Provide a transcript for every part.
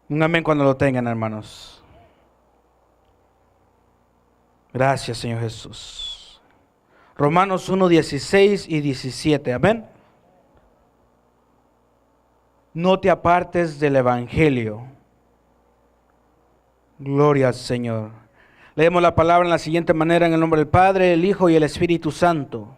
Un amén cuando lo tengan, hermanos. Gracias, Señor Jesús. Romanos 1, 16 y 17. Amén. No te apartes del Evangelio. Gloria al Señor. Leemos la palabra en la siguiente manera, en el nombre del Padre, el Hijo y el Espíritu Santo.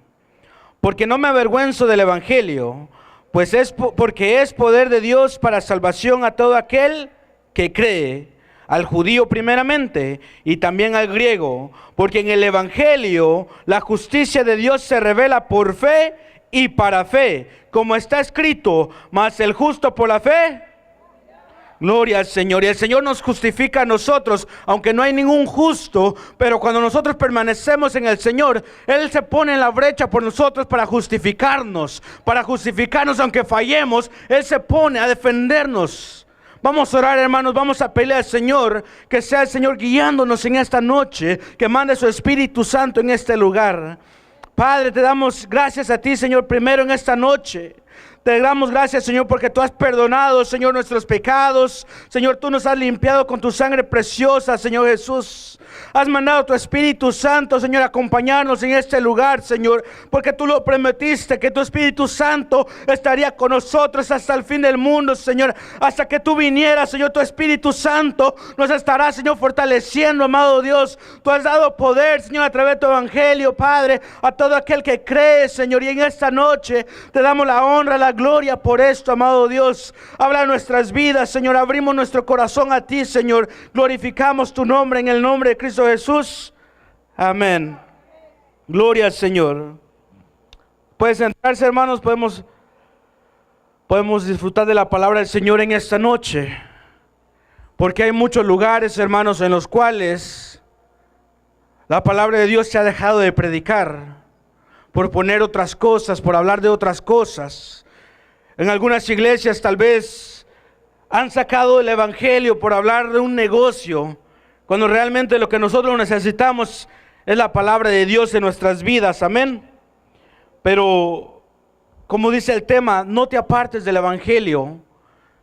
Porque no me avergüenzo del Evangelio, pues porque es poder de Dios para salvación a todo aquel que cree, al judío primeramente y también al griego, porque en el Evangelio la justicia de Dios se revela por fe y para fe, como está escrito, mas el justo por la fe. Gloria al Señor. Y el Señor nos justifica a nosotros, aunque no hay ningún justo, pero cuando nosotros permanecemos en el Señor, Él se pone en la brecha por nosotros para justificarnos aunque fallemos. Él se pone a defendernos. Vamos a orar, hermanos, vamos a pelear al Señor, que sea el Señor guiándonos en esta noche, que mande su Espíritu Santo en este lugar. Padre, te damos gracias a ti, Señor, primero en esta noche. Te damos gracias, Señor, porque tú has perdonado, Señor, nuestros pecados. Señor, tú nos has limpiado con tu sangre preciosa, Señor Jesús. Has mandado tu Espíritu Santo, Señor, a acompañarnos en este lugar, Señor, porque tú lo prometiste, que tu Espíritu Santo estaría con nosotros hasta el fin del mundo, Señor. Hasta que tú vinieras, Señor, tu Espíritu Santo nos estará, Señor, fortaleciendo, amado Dios. Tú has dado poder, Señor, a través de tu Evangelio, Padre, a todo aquel que cree, Señor. Y en esta noche te damos la honra, la gloria por esto, amado Dios. Habla en nuestras vidas, Señor. Abrimos nuestro corazón a ti, Señor. Glorificamos tu nombre en el nombre de Cristo Jesús. Amén. Gloria al Señor. Pueden sentarse, hermanos. Podemos disfrutar de la palabra del Señor en esta noche, porque hay muchos lugares, hermanos, en los cuales la palabra de Dios se ha dejado de predicar por poner otras cosas, por hablar de otras cosas. En algunas iglesias tal vez han sacado el Evangelio por hablar de un negocio, cuando realmente lo que nosotros necesitamos es la palabra de Dios en nuestras vidas. Amén. Pero como dice el tema, no te apartes del Evangelio.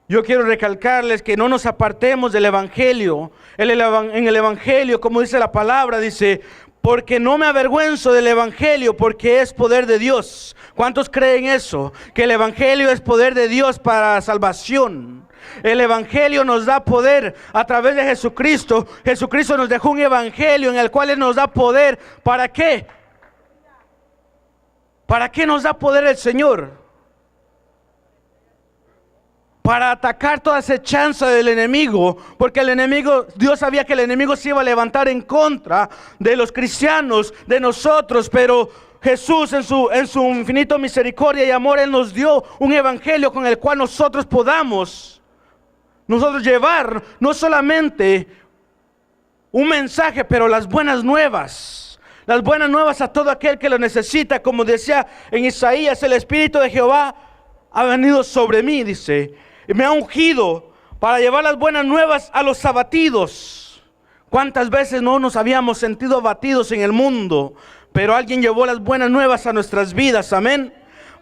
Yo quiero recalcarles que no nos apartemos del Evangelio. En el Evangelio, como dice la palabra, dice: porque no me avergüenzo del Evangelio, porque es poder de Dios. ¿Cuántos creen eso? Que el Evangelio es poder de Dios para la salvación. El Evangelio nos da poder a través de Jesucristo. Jesucristo nos dejó un Evangelio en el cual Él nos da poder. ¿Para qué? ¿Para qué nos da poder el Señor? Para atacar toda acechanza del enemigo, porque el enemigo, Dios sabía que el enemigo se iba a levantar en contra de los cristianos, de nosotros, pero Jesús en su infinito misericordia y amor, Él nos dio un evangelio con el cual nosotros podamos llevar no solamente un mensaje, pero las buenas nuevas a todo aquel que lo necesita. Como decía en Isaías, el Espíritu de Jehová ha venido sobre mí, dice, y me ha ungido para llevar las buenas nuevas a los abatidos. ¿Cuántas veces no nos habíamos sentido abatidos en el mundo? Pero alguien llevó las buenas nuevas a nuestras vidas, amén.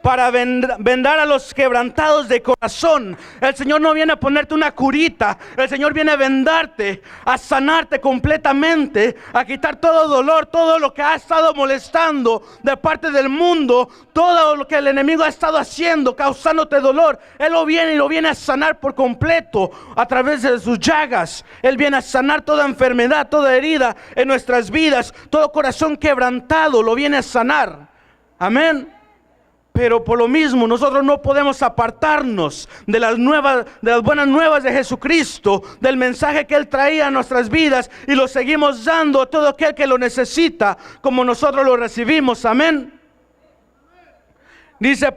Para vendar a los quebrantados de corazón. El Señor no viene a ponerte una curita. El Señor viene a vendarte, a sanarte completamente, a quitar todo dolor, todo lo que ha estado molestando de parte del mundo, todo lo que el enemigo ha estado haciendo, causándote dolor. Él lo viene a sanar por completo a través de sus llagas. Él viene a sanar toda enfermedad, toda herida en nuestras vidas, todo corazón quebrantado lo viene a sanar. Amén. Pero por lo mismo nosotros no podemos apartarnos de las buenas nuevas de Jesucristo, del mensaje que Él traía a nuestras vidas, y lo seguimos dando a todo aquel que lo necesita, como nosotros lo recibimos. Amén. Dice,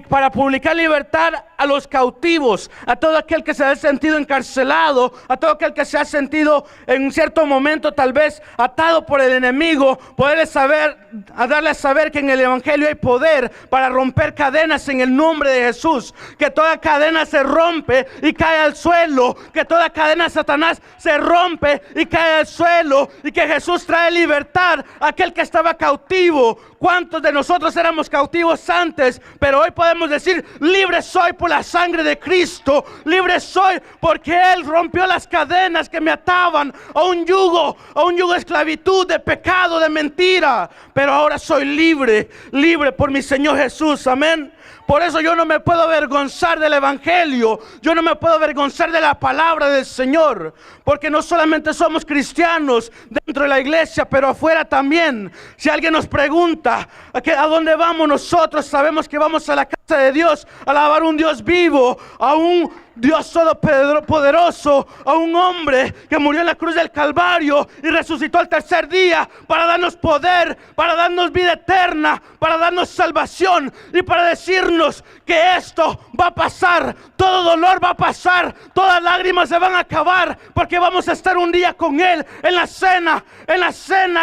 para publicar libertad a los cautivos, a todo aquel que se ha sentido encarcelado, a todo aquel que se ha sentido en un cierto momento tal vez atado por el enemigo, poderle saber a darle a saber que en el Evangelio hay poder para romper cadenas en el nombre de Jesús. Que toda cadena se rompe y cae al suelo. Que toda cadena de Satanás se rompe y cae al suelo. Y que Jesús trae libertad a aquel que estaba cautivo. ¿Cuántos de nosotros éramos cautivos antes? Pero hoy podemos decir, libre soy por la sangre de Cristo. Libre soy porque Él rompió las cadenas que me ataban a un yugo de esclavitud, de pecado, de mentira. Pero ahora soy libre, libre por mi Señor Jesús. Amén. Por eso yo no me puedo avergonzar del Evangelio. Yo no me puedo avergonzar de la palabra del Señor. Porque no solamente somos cristianos dentro de la iglesia, pero afuera también. Si alguien nos pregunta a dónde vamos nosotros, sabemos que vamos a la casa de Dios, a alabar a un Dios vivo, a un Dios todopoderoso, a un hombre que murió en la cruz del Calvario y resucitó al tercer día para darnos poder, para darnos vida eterna, para darnos salvación y para decirnos que esto va a pasar, todo dolor va a pasar, todas lágrimas se van a acabar, porque vamos a estar un día con Él en la cena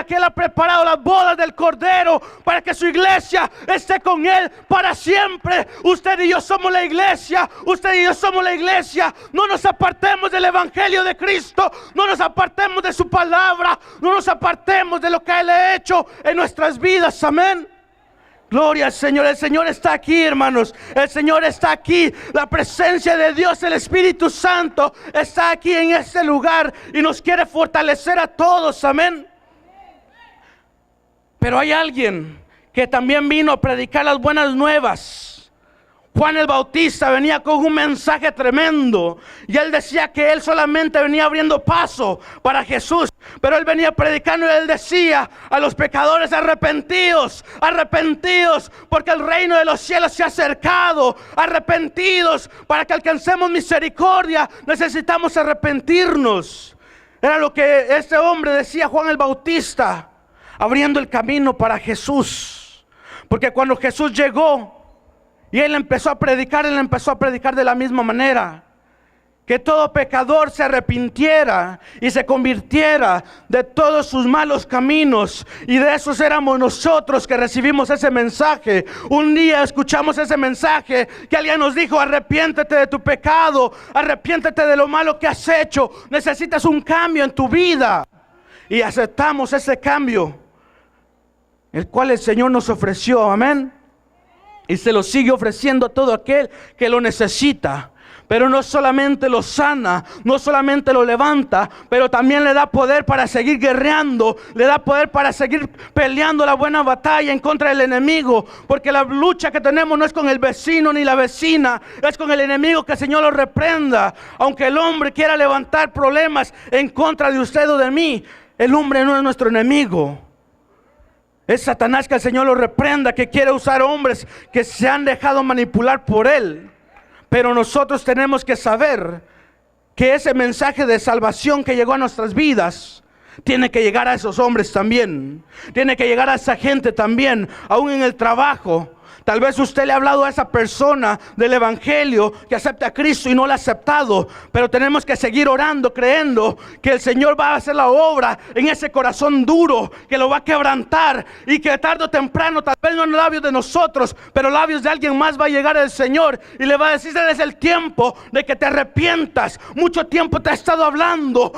que Él ha preparado, las bodas del Cordero, para que su iglesia esté con Él para siempre. Usted y yo somos la iglesia, usted y yo somos la iglesia. No nos apartemos del Evangelio de Cristo, no nos apartemos de su palabra, no nos apartemos de lo que Él ha hecho en nuestras vidas. Amén. Gloria al Señor. El Señor está aquí, hermanos. El Señor está aquí. La presencia de Dios, el Espíritu Santo, está aquí en este lugar y nos quiere fortalecer a todos. Amén. Pero hay alguien que también vino a predicar las buenas nuevas. Juan el Bautista venía con un mensaje tremendo y él decía que él solamente venía abriendo paso para Jesús, pero él venía predicando y él decía a los pecadores: arrepentidos, arrepentidos, porque el reino de los cielos se ha acercado. Arrepentidos, para que alcancemos misericordia necesitamos arrepentirnos. Era lo que este hombre decía, Juan el Bautista, abriendo el camino para Jesús. Porque cuando Jesús llegó y Él empezó a predicar de la misma manera. Que todo pecador se arrepintiera y se convirtiera de todos sus malos caminos. Y de esos éramos nosotros que recibimos ese mensaje. Un día escuchamos ese mensaje que alguien nos dijo: arrepiéntete de tu pecado, arrepiéntete de lo malo que has hecho. Necesitas un cambio en tu vida. Y aceptamos ese cambio, el cual el Señor nos ofreció. Amén. Y se lo sigue ofreciendo a todo aquel que lo necesita. Pero no solamente lo sana, no solamente lo levanta, pero también le da poder para seguir guerreando. Le da poder para seguir peleando la buena batalla en contra del enemigo. Porque la lucha que tenemos no es con el vecino ni la vecina, es con el enemigo. Que el Señor lo reprenda. Aunque el hombre quiera levantar problemas en contra de usted o de mí, el hombre no es nuestro enemigo. Es Satanás, que el Señor lo reprenda, que quiere usar hombres que se han dejado manipular por él. Pero nosotros tenemos que saber que ese mensaje de salvación que llegó a nuestras vidas tiene que llegar a esos hombres también. Tiene que llegar a esa gente también, aún en el trabajo. Tal vez usted le ha hablado a esa persona del Evangelio que acepta a Cristo y no lo ha aceptado. Pero tenemos que seguir orando, creyendo que el Señor va a hacer la obra en ese corazón duro, que lo va a quebrantar. Y que tarde o temprano, tal vez no en labios de nosotros, pero labios de alguien más, va a llegar el Señor y le va a decir: es el tiempo de que te arrepientas. Mucho tiempo te ha estado hablando,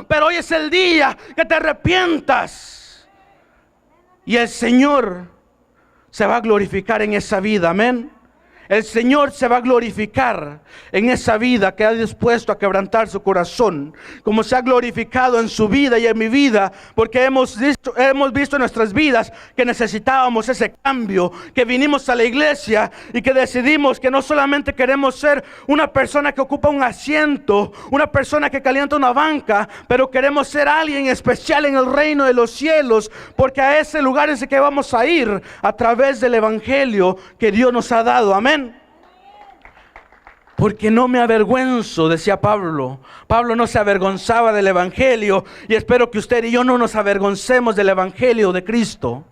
pero hoy es el día que te arrepientas. Y el Señor se va a glorificar en esa vida. Amén. El Señor se va a glorificar en esa vida que ha dispuesto a quebrantar su corazón, como se ha glorificado en su vida y en mi vida, porque hemos visto en nuestras vidas que necesitábamos ese cambio, que vinimos a la iglesia y que decidimos que no solamente queremos ser una persona que ocupa un asiento, una persona que calienta una banca, pero queremos ser alguien especial en el reino de los cielos, porque a ese lugar es el que vamos a ir a través del Evangelio que Dios nos ha dado. Amén. Porque no me avergüenzo, decía Pablo. Pablo no se avergonzaba del Evangelio, y espero que usted y yo no nos avergoncemos del Evangelio de Cristo.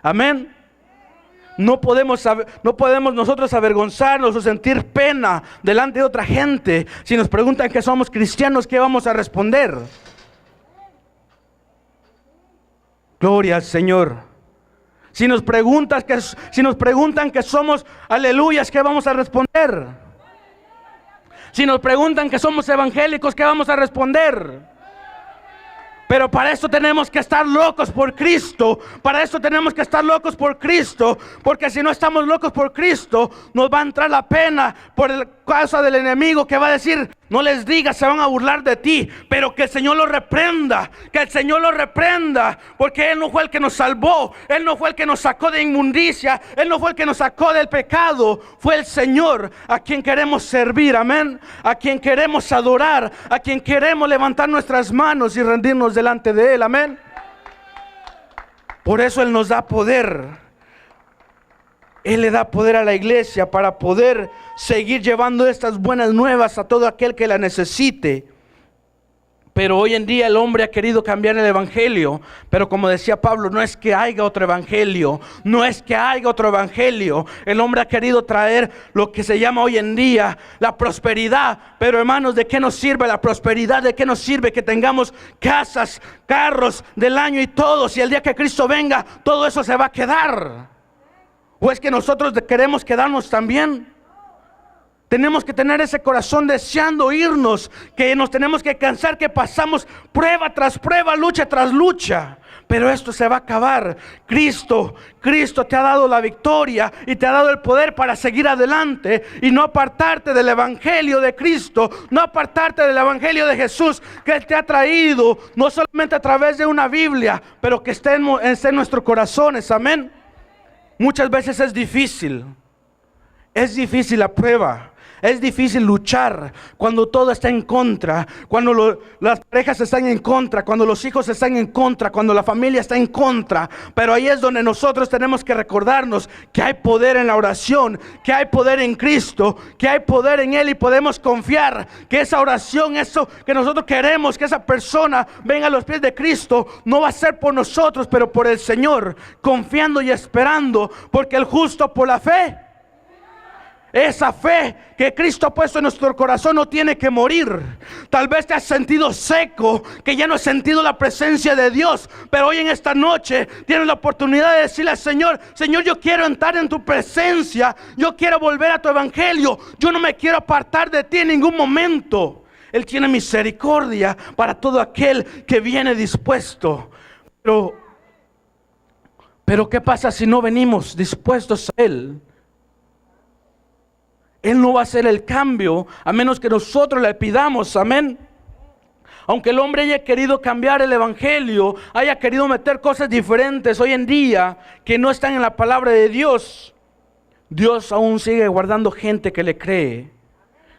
Amén. No podemos nosotros avergonzarnos o sentir pena delante de otra gente. Si nos preguntan que somos cristianos, ¿qué vamos a responder? Gloria al Señor. Si nos preguntan que somos aleluyas, ¿qué vamos a responder? Si nos preguntan que somos evangélicos, ¿qué vamos a responder? Pero para eso tenemos que estar locos por Cristo. Para eso tenemos que estar locos por Cristo. Porque si no estamos locos por Cristo, nos va a entrar la pena por causa del enemigo, que va a decir: no les digas, se van a burlar de ti. Pero que el Señor lo reprenda. Que el Señor lo reprenda. Porque Él no fue el que nos salvó. Él no fue el que nos sacó de inmundicia. Él no fue el que nos sacó del pecado. Fue el Señor a quien queremos servir. Amén. A quien queremos adorar. A quien queremos levantar nuestras manos y rendirnos delante de Él. Amén. Por eso Él nos da poder. Él le da poder a la iglesia para poder seguir llevando estas buenas nuevas a todo aquel que la necesite. Pero hoy en día el hombre ha querido cambiar el evangelio. Pero como decía Pablo, no es que haya otro evangelio. No es que haya otro evangelio. El hombre ha querido traer lo que se llama hoy en día la prosperidad. Pero hermanos, ¿de qué nos sirve la prosperidad? ¿De qué nos sirve que tengamos casas, carros del año y todo? Si el día que Cristo venga, todo eso se va a quedar. ¿O es que nosotros queremos quedarnos también? Tenemos que tener ese corazón deseando irnos, que nos tenemos que cansar, que pasamos prueba tras prueba, lucha tras lucha. Pero esto se va a acabar. Cristo te ha dado la victoria y te ha dado el poder para seguir adelante y no apartarte del evangelio de Cristo, no apartarte del evangelio de Jesús, que Él te ha traído, no solamente a través de una Biblia, pero que esté en nuestros corazones. Amén. Muchas veces es difícil la prueba. Es difícil luchar cuando todo está en contra, cuando las parejas están en contra, cuando los hijos están en contra, cuando la familia está en contra. Pero ahí es donde nosotros tenemos que recordarnos que hay poder en la oración, que hay poder en Cristo, que hay poder en Él, y podemos confiar que esa oración, eso que nosotros queremos, que esa persona venga a los pies de Cristo, no va a ser por nosotros, pero por el Señor, confiando y esperando, porque el justo por la fe, esa fe que Cristo ha puesto en nuestro corazón, no tiene que morir. Tal vez te has sentido seco, que ya no has sentido la presencia de Dios, pero hoy en esta noche tienes la oportunidad de decirle al Señor: Señor, yo quiero entrar en tu presencia, yo quiero volver a tu evangelio, yo no me quiero apartar de ti en ningún momento. Él tiene misericordia para todo aquel que viene dispuesto. Pero ¿qué pasa si no venimos dispuestos a Él? Él no va a hacer el cambio a menos que nosotros le pidamos. Amén. Aunque el hombre haya querido cambiar el evangelio, haya querido meter cosas diferentes hoy en día que no están en la palabra de Dios, Dios aún sigue guardando gente que le cree.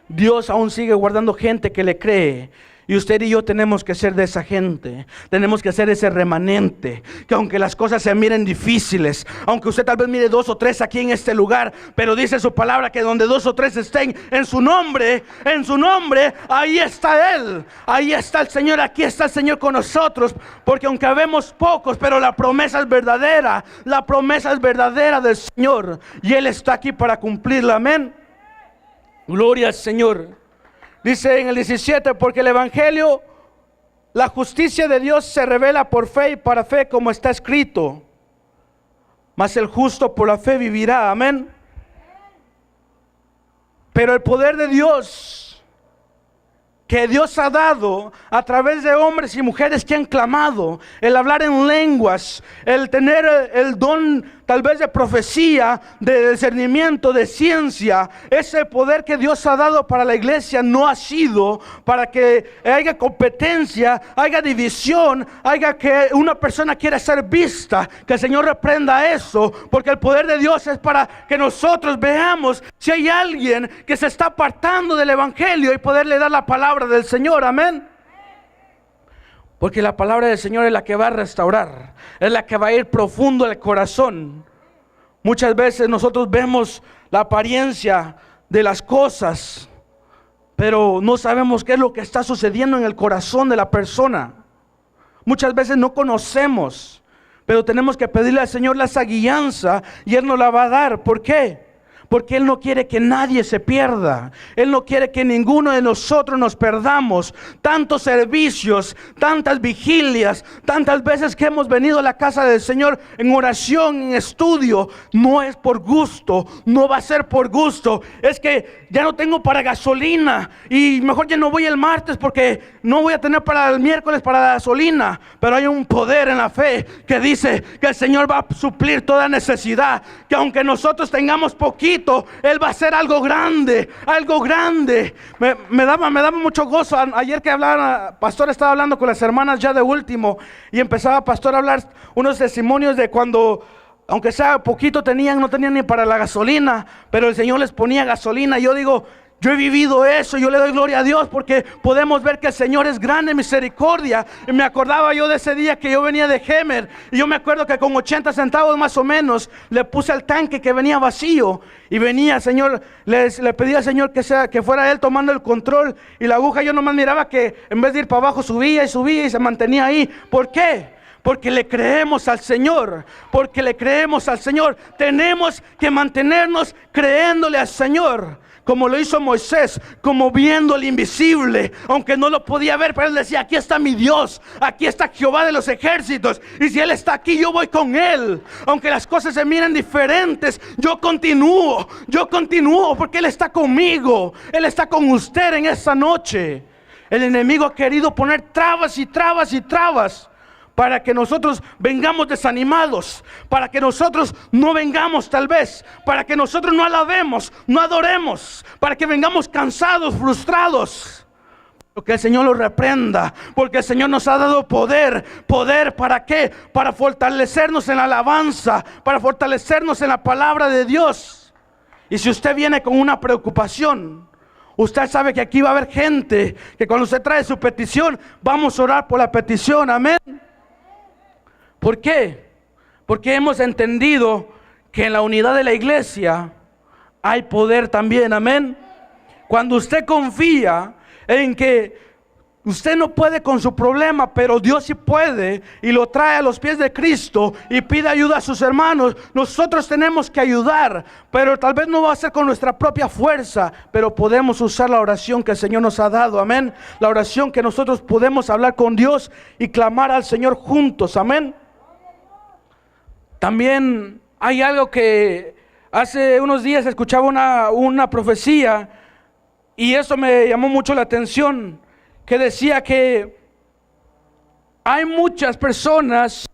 Dios aún sigue guardando gente que le cree. Y usted y yo tenemos que ser de esa gente. Tenemos que ser ese remanente, que aunque las cosas se miren difíciles, aunque usted tal vez mire 2 o 3 aquí en este lugar, pero dice su palabra que donde 2 o 3 estén en su nombre, ahí está Él, ahí está el Señor, aquí está el Señor con nosotros. Porque aunque habemos pocos, pero la promesa es verdadera. La promesa es verdadera del Señor, y Él está aquí para cumplirla. Amén. Gloria al Señor. Dice en el 17: porque el evangelio, la justicia de Dios se revela por fe y para fe, como está escrito: mas el justo por la fe vivirá. Amén. Pero el poder de Dios, que Dios ha dado a través de hombres y mujeres que han clamado, el hablar en lenguas, el tener el don tal vez de profecía, de discernimiento, de ciencia, ese poder que Dios ha dado para la iglesia no ha sido para que haya competencia, haya división, haya que una persona quiera ser vista. Que el Señor reprenda eso, porque el poder de Dios es para que nosotros veamos si hay alguien que se está apartando del evangelio y poderle dar la palabra del Señor. Amén. Porque la palabra del Señor es la que va a restaurar, es la que va a ir profundo al corazón. Muchas veces nosotros vemos la apariencia de las cosas, pero no sabemos qué es lo que está sucediendo en el corazón de la persona. Muchas veces no conocemos, pero tenemos que pedirle al Señor esa guianza, y Él nos la va a dar. ¿Por qué? porque Él no quiere que nadie se pierda. Él no quiere que ninguno de nosotros nos perdamos. Tantos servicios, tantas vigilias, tantas veces que hemos venido a la casa del Señor en oración, en estudio, no es por gusto, no va a ser por gusto. Es que ya no tengo para gasolina y mejor ya no voy el martes porque no voy a tener para el miércoles para la gasolina. Pero hay un poder en la fe que dice que el Señor va a suplir toda necesidad, que aunque nosotros tengamos poquito, Él va a hacer algo grande, algo grande. Me daba mucho gozo. Ayer que hablaba, pastor estaba hablando con las hermanas ya de último, y empezaba pastor a hablar unos testimonios de cuando, aunque sea poquito no tenían ni para la gasolina, pero el Señor les ponía gasolina. Y yo digo, yo he vivido eso, yo le doy gloria a Dios porque podemos ver que el Señor es grande en misericordia. Y me acordaba yo de ese día que yo venía de Hemer, y yo me acuerdo que con 80 centavos más o menos le puse al tanque que venía vacío, y venía el Señor, le pedí al Señor que fuera Él tomando el control, y la aguja yo nomás miraba que en vez de ir para abajo subía y se mantenía ahí. ¿Por qué? Porque le creemos al Señor, porque le creemos al Señor. Tenemos que mantenernos creyéndole al Señor, como lo hizo Moisés, como viendo el invisible, aunque no lo podía ver, pero él decía, aquí está mi Dios, aquí está Jehová de los ejércitos, y si Él está aquí, yo voy con Él. Aunque las cosas se miren diferentes, yo continúo, porque Él está conmigo, Él está con usted en esta noche. El enemigo ha querido poner trabas y trabas y trabas, para que nosotros vengamos desanimados, para que nosotros no vengamos tal vez, para que nosotros no alabemos, no adoremos, para que vengamos cansados, frustrados. Que el Señor lo reprenda, porque el Señor nos ha dado poder. ¿Poder para qué? Para fortalecernos en la alabanza, para fortalecernos en la palabra de Dios. Y si usted viene con una preocupación, usted sabe que aquí va a haber gente que cuando usted trae su petición, vamos a orar por la petición, amén. ¿Por qué? Porque hemos entendido que en la unidad de la iglesia hay poder también, amén. Cuando usted confía en que usted no puede con su problema, pero Dios sí puede, y lo trae a los pies de Cristo y pide ayuda a sus hermanos, nosotros tenemos que ayudar, pero tal vez no va a ser con nuestra propia fuerza, pero podemos usar la oración que el Señor nos ha dado, amén. La oración que nosotros podemos hablar con Dios y clamar al Señor juntos, amén. También hay algo que hace unos días escuchaba una profecía, y eso me llamó mucho la atención, que decía que hay muchas personas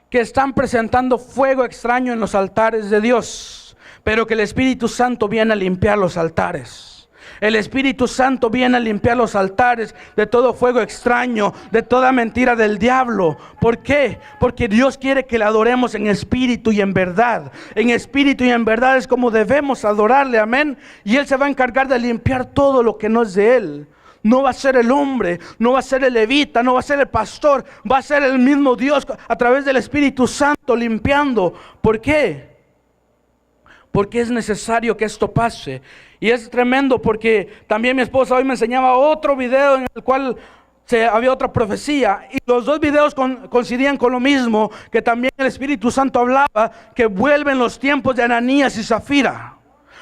que están presentando fuego extraño en los altares de Dios, pero que el Espíritu Santo viene a limpiar los altares. El Espíritu Santo viene a limpiar los altares de todo fuego extraño, de toda mentira del diablo. ¿Por qué? Porque Dios quiere que le adoremos en espíritu y en verdad. En espíritu y en verdad es como debemos adorarle, amén. Y Él se va a encargar de limpiar todo lo que no es de Él. No va a ser el hombre, no va a ser el levita, no va a ser el pastor, va a ser el mismo Dios a través del Espíritu Santo limpiando. ¿Por qué? Porque es necesario que esto pase. Y es tremendo porque también mi esposa hoy me enseñaba otro video en el cual había otra profecía, y los dos videos coincidían con lo mismo, que también el Espíritu Santo hablaba que vuelven los tiempos de Ananías y Zafira.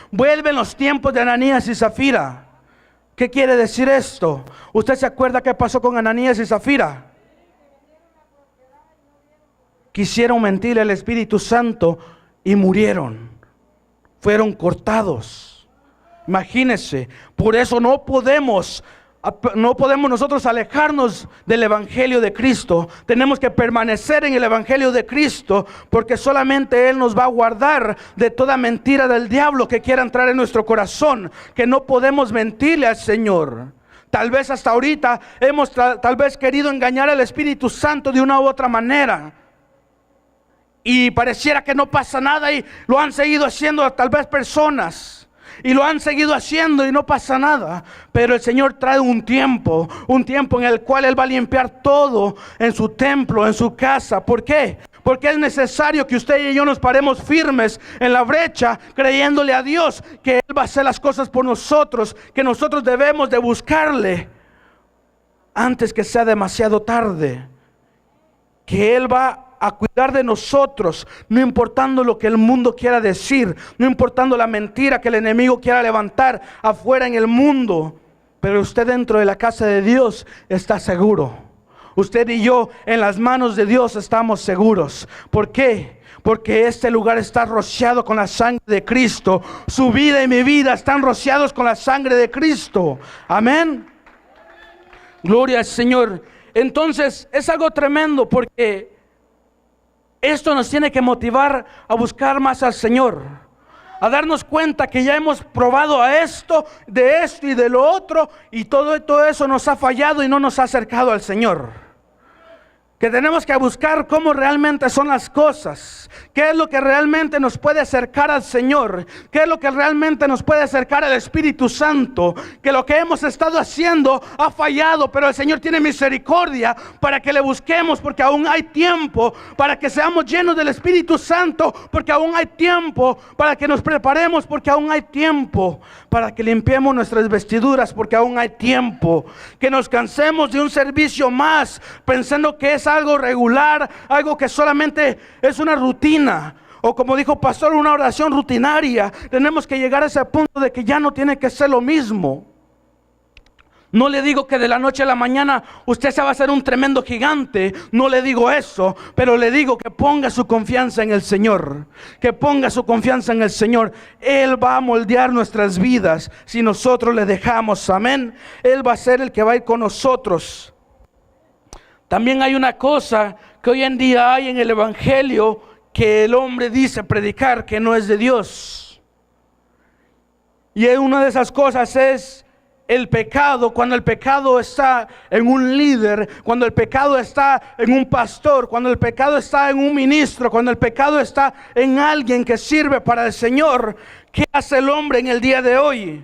Vuelven los tiempos de Ananías y Zafira. ¿Qué quiere decir esto? ¿Usted se acuerda qué pasó con Ananías y Zafira? Quisieron mentirle al Espíritu Santo y murieron. Fueron cortados. Imagínense. Por eso no podemos nosotros alejarnos del Evangelio de Cristo. Tenemos que permanecer en el Evangelio de Cristo, porque solamente Él nos va a guardar de toda mentira del diablo que quiera entrar en nuestro corazón. Que no podemos mentirle al Señor. Tal vez hasta ahorita hemos tal vez querido engañar al Espíritu Santo de una u otra manera, y pareciera que no pasa nada, y lo han seguido haciendo tal vez personas, y lo han seguido haciendo y no pasa nada. Pero el Señor trae un tiempo en el cual Él va a limpiar todo en su templo, en su casa. ¿Por qué? Porque es necesario que usted y yo nos paremos firmes en la brecha, creyéndole a Dios que Él va a hacer las cosas por nosotros, que nosotros debemos de buscarle antes que sea demasiado tarde, que Él va a cuidar de nosotros, no importando lo que el mundo quiera decir, no importando la mentira que el enemigo quiera levantar afuera en el mundo. Pero usted dentro de la casa de Dios está seguro. Usted y yo en las manos de Dios estamos seguros. ¿Por qué? Porque este lugar está rociado con la sangre de Cristo. Su vida y mi vida están rociados con la sangre de Cristo. Amén. Gloria al Señor. Entonces es algo tremendo, porque esto nos tiene que motivar a buscar más al Señor, a darnos cuenta que ya hemos probado a esto, de esto y de lo otro, y todo eso nos ha fallado y no nos ha acercado al Señor. Que tenemos que buscar cómo realmente son las cosas, qué es lo que realmente nos puede acercar al Señor, qué es lo que realmente nos puede acercar al Espíritu Santo. Que lo que hemos estado haciendo ha fallado, pero el Señor tiene misericordia para que le busquemos, porque aún hay tiempo para que seamos llenos del Espíritu Santo, porque aún hay tiempo para que nos preparemos, porque aún hay tiempo para que limpiemos nuestras vestiduras, porque aún hay tiempo. Que nos cansemos de un servicio más pensando que es algo regular, algo que solamente es una rutina, o como dijo pastor, una oración rutinaria. Tenemos que llegar a ese punto de que ya no tiene que ser lo mismo. No le digo que de la noche a la mañana usted se va a hacer un tremendo gigante, no le digo eso, pero le digo que ponga su confianza en el Señor, que ponga su confianza en el Señor. Él va a moldear nuestras vidas si nosotros le dejamos, amén. Él va a ser el que va a ir con nosotros. También hay una cosa que hoy en día hay en el Evangelio, que el hombre dice predicar, que no es de Dios. Y una de esas cosas es el pecado. Cuando el pecado está en un líder, cuando el pecado está en un pastor, cuando el pecado está en un ministro, cuando el pecado está en alguien que sirve para el Señor, ¿qué hace el hombre en el día de hoy?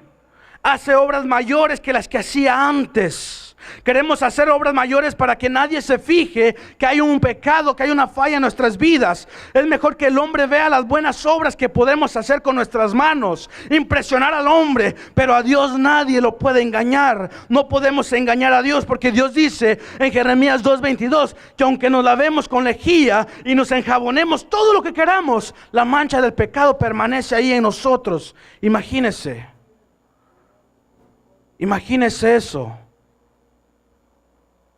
Hace obras mayores que las que hacía antes. Queremos hacer obras mayores para que nadie se fije que hay un pecado, que hay una falla en nuestras vidas. Es mejor que el hombre vea las buenas obras que podemos hacer con nuestras manos, impresionar al hombre, pero a Dios nadie lo puede engañar. No podemos engañar a Dios, porque Dios dice en Jeremías 2:22 que aunque nos lavemos con lejía y nos enjabonemos todo lo que queramos, la mancha del pecado permanece ahí en nosotros. Imagínese eso.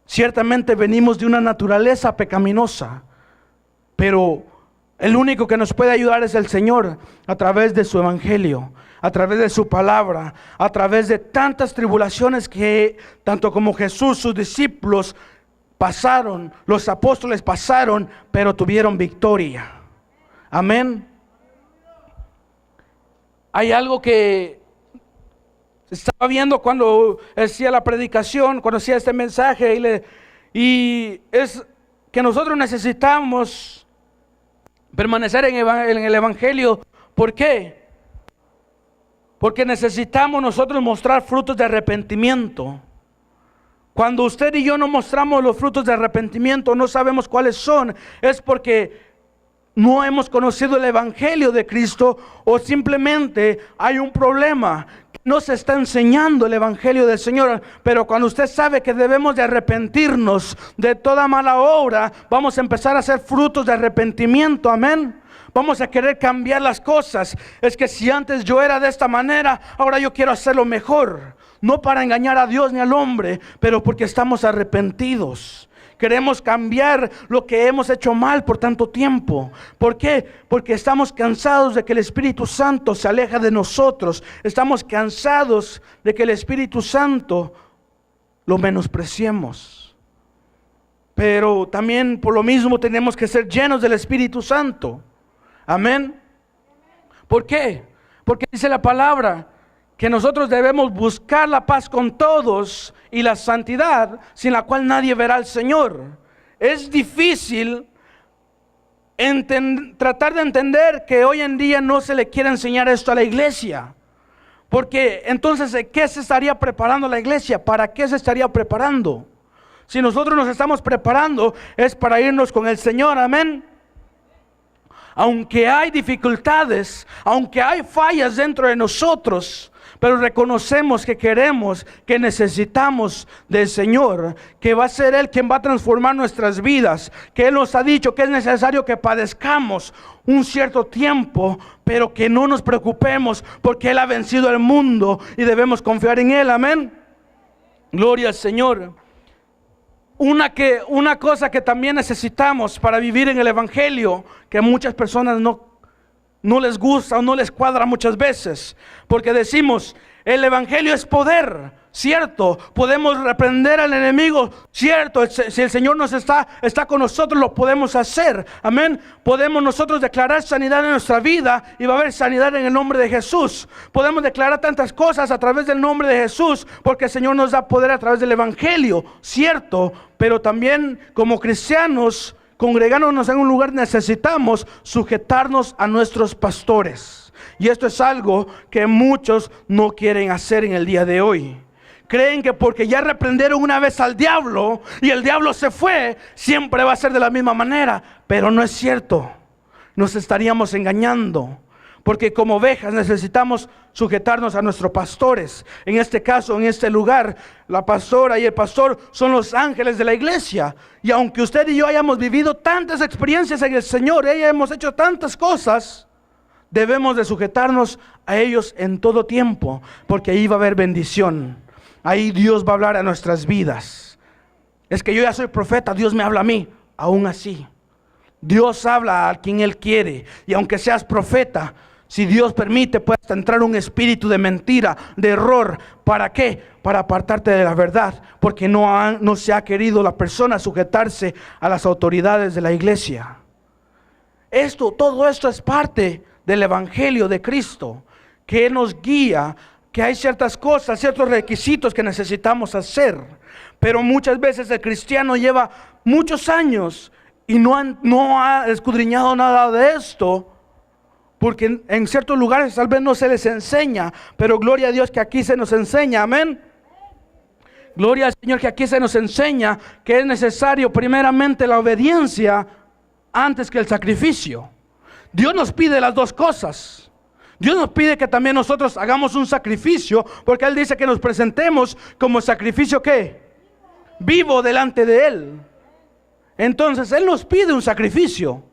Ciertamente venimos de una naturaleza pecaminosa, pero el único que nos puede ayudar es el Señor, a través de su evangelio, a través de su palabra, a través de tantas tribulaciones que tanto como Jesús, sus discípulos pasaron, los apóstoles pasaron, pero tuvieron victoria. Amén. Hay algo que estaba viendo cuando hacía la predicación, cuando hacía este mensaje, y es que nosotros necesitamos permanecer en el evangelio. ¿Por qué? Porque necesitamos nosotros mostrar frutos de arrepentimiento. Cuando usted y yo no mostramos los frutos de arrepentimiento, no sabemos cuáles son, es porque no hemos conocido el evangelio de Cristo, o simplemente hay un problema. No se está enseñando el evangelio del Señor. Pero cuando usted sabe que debemos de arrepentirnos de toda mala obra, vamos a empezar a hacer frutos de arrepentimiento. Amén. Vamos a querer cambiar las cosas. Es que si antes yo era de esta manera, ahora yo quiero hacerlo mejor. No para engañar a Dios ni al hombre, pero porque estamos arrepentidos. Queremos cambiar lo que hemos hecho mal por tanto tiempo. ¿Por qué? Porque estamos cansados de que el Espíritu Santo se aleja de nosotros. Estamos cansados de que el Espíritu Santo lo menospreciemos. Pero también por lo mismo tenemos que ser llenos del Espíritu Santo. Amén. ¿Por qué? Porque dice la palabra que nosotros debemos buscar la paz con todos y la santidad, sin la cual nadie verá al Señor. Es difícil tratar de entender que hoy en día no se le quiere enseñar esto a la iglesia. Porque entonces, ¿qué se estaría preparando la iglesia? ¿Para qué se estaría preparando? Si nosotros nos estamos preparando es para irnos con el Señor, amén. aunque hay dificultades, aunque hay fallas dentro de nosotros, pero reconocemos que queremos, que necesitamos del Señor, que va a ser Él quien va a transformar nuestras vidas, que Él nos ha dicho que es necesario que padezcamos un cierto tiempo, pero que no nos preocupemos porque Él ha vencido el mundo y debemos confiar en Él. Amén. Gloria al Señor. Una cosa que también necesitamos para vivir en el Evangelio, que a muchas personas no les gusta o no les cuadra muchas veces, porque decimos, el Evangelio es poder, cierto, podemos reprender al enemigo, cierto, si el Señor está con nosotros, lo podemos hacer, amén. Podemos nosotros declarar sanidad en nuestra vida y va a haber sanidad en el nombre de Jesús. Podemos declarar tantas cosas a través del nombre de Jesús, porque el Señor nos da poder a través del Evangelio, cierto, pero también como cristianos, congregándonos en un lugar, necesitamos sujetarnos a nuestros pastores. Y esto es algo que muchos no quieren hacer en el día de hoy. Creen que porque ya reprendieron una vez al diablo y el diablo se fue, siempre va a ser de la misma manera. Pero no es cierto. Nos estaríamos engañando. Porque como ovejas necesitamos sujetarnos a nuestros pastores. En este caso, en este lugar, la pastora y el pastor son los ángeles de la iglesia. Y aunque usted y yo hayamos vivido tantas experiencias en el Señor, hemos hecho tantas cosas, debemos de sujetarnos a ellos en todo tiempo, porque ahí va a haber bendición. Ahí Dios va a hablar a nuestras vidas. Es que yo ya soy profeta, Dios me habla a mí. Aún así, Dios habla a quien Él quiere. Y aunque seas profeta, si Dios permite, puedes entrar un espíritu de mentira, de error. ¿Para qué? Para apartarte de la verdad. Porque no se ha querido la persona sujetarse a las autoridades de la iglesia. Todo esto es parte del Evangelio de Cristo, que Él nos guía, que hay ciertas cosas, ciertos requisitos que necesitamos hacer. Pero muchas veces el cristiano lleva muchos años y no ha escudriñado nada de esto, porque en ciertos lugares tal vez no se les enseña, pero gloria a Dios que aquí se nos enseña, amén. Gloria al Señor que aquí se nos enseña que es necesario primeramente la obediencia antes que el sacrificio. Dios nos pide las dos cosas. Dios nos pide que también nosotros hagamos un sacrificio, porque Él dice que nos presentemos como sacrificio ¿qué? Vivo delante de Él. Entonces Él nos pide un sacrificio.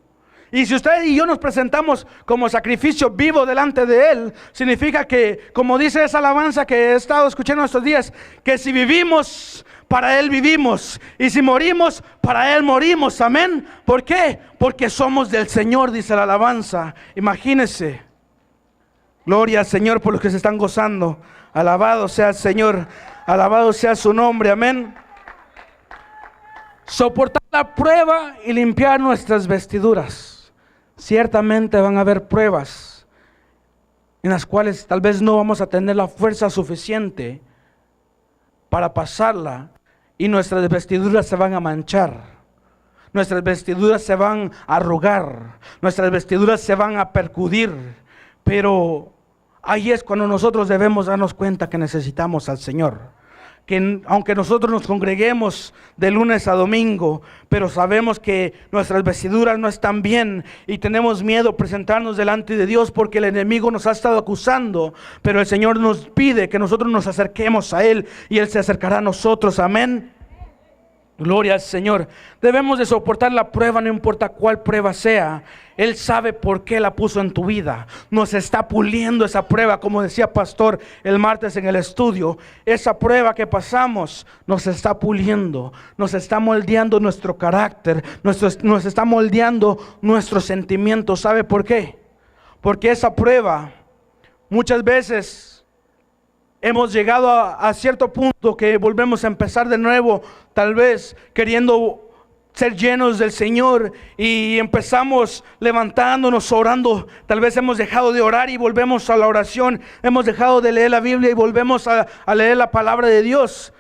Y si usted y yo nos presentamos como sacrificio vivo delante de Él, significa que, como dice esa alabanza que he estado escuchando estos días, que si vivimos, para Él vivimos, y si morimos, para Él morimos, amén. ¿Por qué? Porque somos del Señor, dice la alabanza. Imagínense. Gloria al Señor por los que se están gozando. Alabado sea el Señor, alabado sea su nombre, amén. Soportar la prueba y limpiar nuestras vestiduras. Ciertamente van a haber pruebas en las cuales tal vez no vamos a tener la fuerza suficiente para pasarla, y nuestras vestiduras se van a manchar, nuestras vestiduras se van a arrugar, nuestras vestiduras se van a percudir. Pero ahí es cuando nosotros debemos darnos cuenta que necesitamos al Señor. Que aunque nosotros nos congreguemos de lunes a domingo, pero sabemos que nuestras vestiduras no están bien y tenemos miedo presentarnos delante de Dios porque el enemigo nos ha estado acusando, pero el Señor nos pide que nosotros nos acerquemos a Él y Él se acercará a nosotros, amén. Gloria al Señor. Debemos de soportar la prueba, no importa cuál prueba sea. Él sabe por qué la puso en tu vida. Nos está puliendo esa prueba, como decía Pastor el martes en el estudio. Esa prueba que pasamos nos está puliendo, nos está moldeando nuestro carácter, nos está moldeando nuestros sentimientos. ¿Sabe por qué? Porque esa prueba muchas veces hemos llegado a cierto punto que volvemos a empezar de nuevo, tal vez queriendo ser llenos del Señor, y empezamos levantándonos, orando. Tal vez hemos dejado de orar y volvemos a la oración, hemos dejado de leer la Biblia y volvemos a leer la palabra de Dios,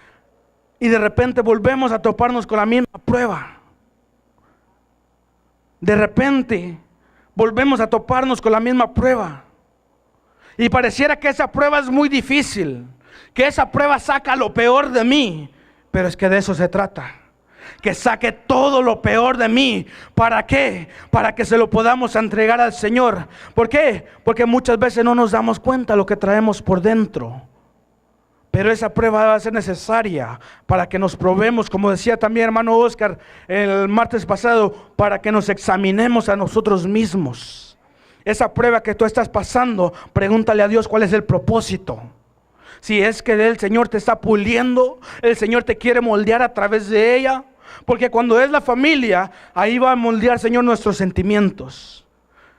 y de repente volvemos a toparnos con la misma prueba. De repente volvemos a toparnos con la misma prueba. Y pareciera que esa prueba es muy difícil, que esa prueba saca lo peor de mí, pero es que de eso se trata. que saque todo lo peor de mí. ¿Para qué? Para que se lo podamos entregar al Señor. ¿Por qué? Porque muchas veces no nos damos cuenta de lo que traemos por dentro. Pero esa prueba va a ser necesaria para que nos probemos, como decía también hermano Oscar el martes pasado, para que nos examinemos a nosotros mismos. Esa prueba que tú estás pasando, pregúntale a Dios cuál es el propósito. Si es que el Señor te está puliendo, el Señor te quiere moldear a través de ella. Porque cuando es la familia, ahí va a moldear, Señor, nuestros sentimientos.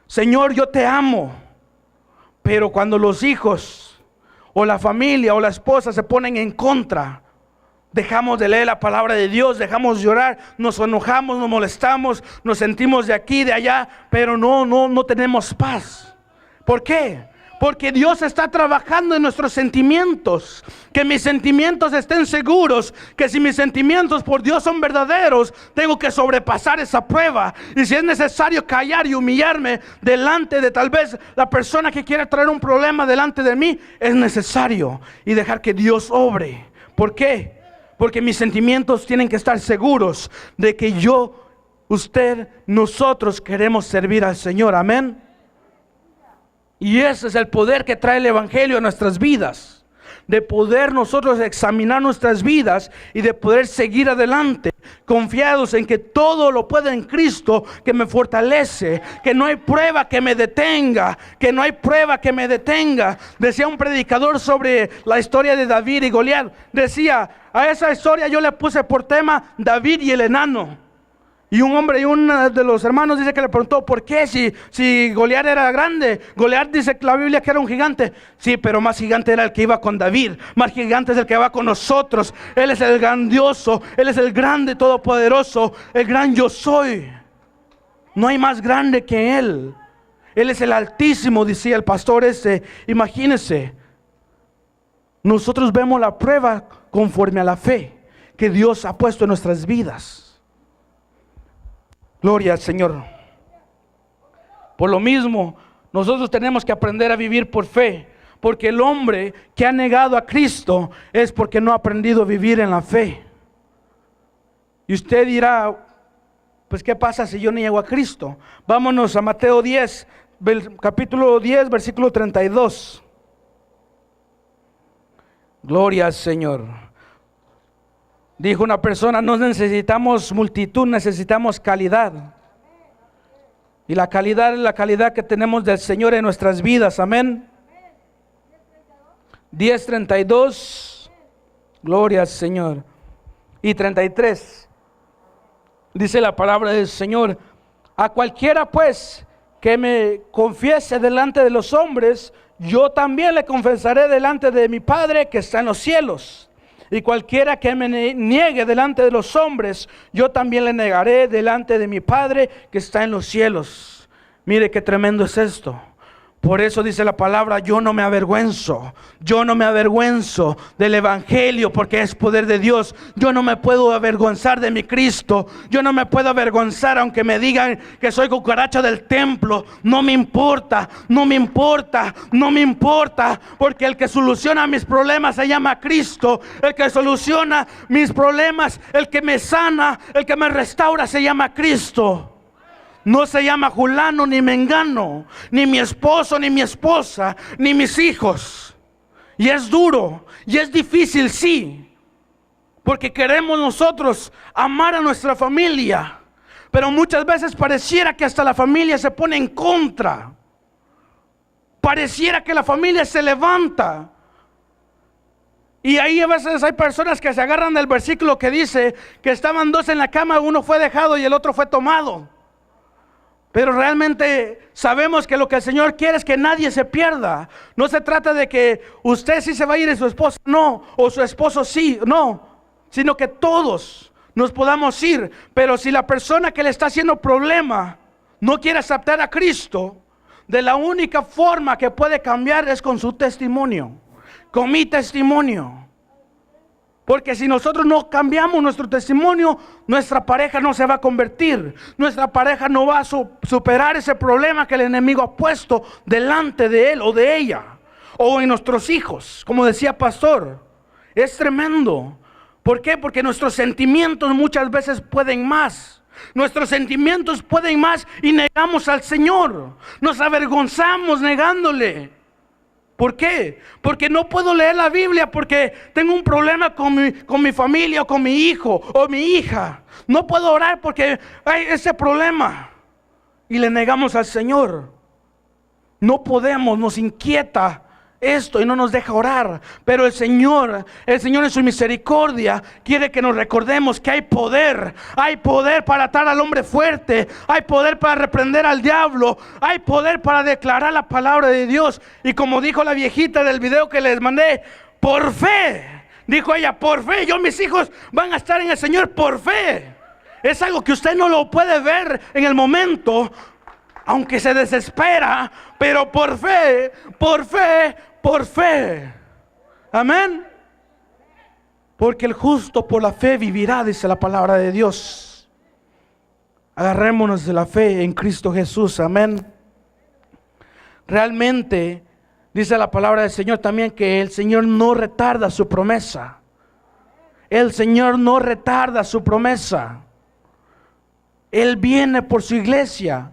Señor, yo te amo. Pero cuando los hijos o la familia o la esposa se ponen en contra, dejamos de leer la palabra de Dios, dejamos de llorar, nos enojamos, nos molestamos, nos sentimos de aquí, de allá, pero no tenemos paz. ¿Por qué? Porque Dios está trabajando en nuestros sentimientos. Que mis sentimientos estén seguros. Que si mis sentimientos por Dios son verdaderos, tengo que sobrepasar esa prueba. Y si es necesario callar y humillarme delante de tal vez la persona que quiere traer un problema delante de mí, es necesario. Y dejar que Dios obre. ¿Por qué? Porque mis sentimientos tienen que estar seguros de que yo, usted, nosotros queremos servir al Señor. Amén. Y ese es el poder que trae el Evangelio a nuestras vidas. De poder nosotros examinar nuestras vidas y de poder seguir adelante, confiados en que todo lo puedo en Cristo que me fortalece, que no hay prueba que me detenga, que no hay prueba que me detenga. Decía un predicador sobre la historia de David y Goliat. Decía, a esa historia yo le puse por tema David y el enano. Y un hombre y uno de los hermanos dice que le preguntó, ¿por qué? Si Goliat era grande. Goliat dice que la Biblia que era un gigante. Sí, pero más gigante era el que iba con David. Más gigante es el que va con nosotros. Él es el grandioso. Él es el grande, todopoderoso. El gran yo soy. No hay más grande que Él. Él es el Altísimo, decía el pastor ese. Imagínense. Nosotros vemos la prueba conforme a la fe que Dios ha puesto en nuestras vidas. Gloria al Señor. Por lo mismo, nosotros tenemos que aprender a vivir por fe. Porque el hombre que ha negado a Cristo es porque no ha aprendido a vivir en la fe. Y usted dirá, pues ¿qué pasa si yo niego a Cristo? Vámonos a Mateo 10, capítulo 10, versículo 32. Gloria al Señor. Dijo una persona, no necesitamos multitud, necesitamos calidad. Y la calidad es la calidad que tenemos del Señor en nuestras vidas, amén. 10:32, gloria al Señor. Y 33, dice la palabra del Señor, a cualquiera pues que me confiese delante de los hombres, yo también le confesaré delante de mi Padre que está en los cielos. Y cualquiera que me niegue delante de los hombres, yo también le negaré delante de mi Padre que está en los cielos. Mire qué tremendo es esto. Por eso dice la palabra, yo no me avergüenzo del Evangelio porque es poder de Dios. Yo no me puedo avergonzar de mi Cristo. Yo no me puedo avergonzar aunque me digan que soy cucaracha del templo. No me importa, porque el que soluciona mis problemas se llama Cristo. El que soluciona mis problemas, el que me sana, el que me restaura se llama Cristo. No se llama Julano ni Mengano, ni mi esposo, ni mi esposa, ni mis hijos. Y es duro, y es difícil, sí. Porque queremos nosotros amar a nuestra familia. Pero muchas veces pareciera que hasta la familia se pone en contra. Pareciera que la familia se levanta. Y ahí a veces hay personas que se agarran del versículo que dice que estaban dos en la cama, uno fue dejado y el otro fue tomado. Pero realmente sabemos que lo que el Señor quiere es que nadie se pierda. No se trata de que usted sí se va a ir y su esposa no, o su esposo sí, no. Sino que todos nos podamos ir. Pero si la persona que le está haciendo problema no quiere aceptar a Cristo, de la única forma que puede cambiar es con su testimonio, con mi testimonio. Porque si nosotros no cambiamos nuestro testimonio, nuestra pareja no se va a convertir. Nuestra pareja no va a superar ese problema que el enemigo ha puesto delante de él o de ella. O en nuestros hijos, como decía pastor. Es tremendo. ¿Por qué? Porque nuestros sentimientos muchas veces pueden más. Nuestros sentimientos pueden más y negamos al Señor. Nos avergonzamos negándole. ¿Por qué? Porque no puedo leer la Biblia porque tengo un problema con mi familia o con mi hijo o mi hija. No puedo orar porque hay ese problema. Y le negamos al Señor. No podemos, nos inquieta esto y no nos deja orar. Pero el Señor en su misericordia quiere que nos recordemos que hay poder para atar al hombre fuerte, hay poder para reprender al diablo, hay poder para declarar la palabra de Dios. Y como dijo la viejita del video que les mandé, por fe, dijo ella, por fe, mis hijos van a estar en el Señor por fe. Es algo que usted no lo puede ver en el momento, aunque se desespera, pero por fe, por fe, por fe. Amén. Porque el justo por la fe vivirá, dice la palabra de Dios. Agarrémonos de la fe en Cristo Jesús. Amén. Realmente dice la palabra del Señor también que el Señor no retarda su promesa. El Señor no retarda su promesa. Él viene por su iglesia.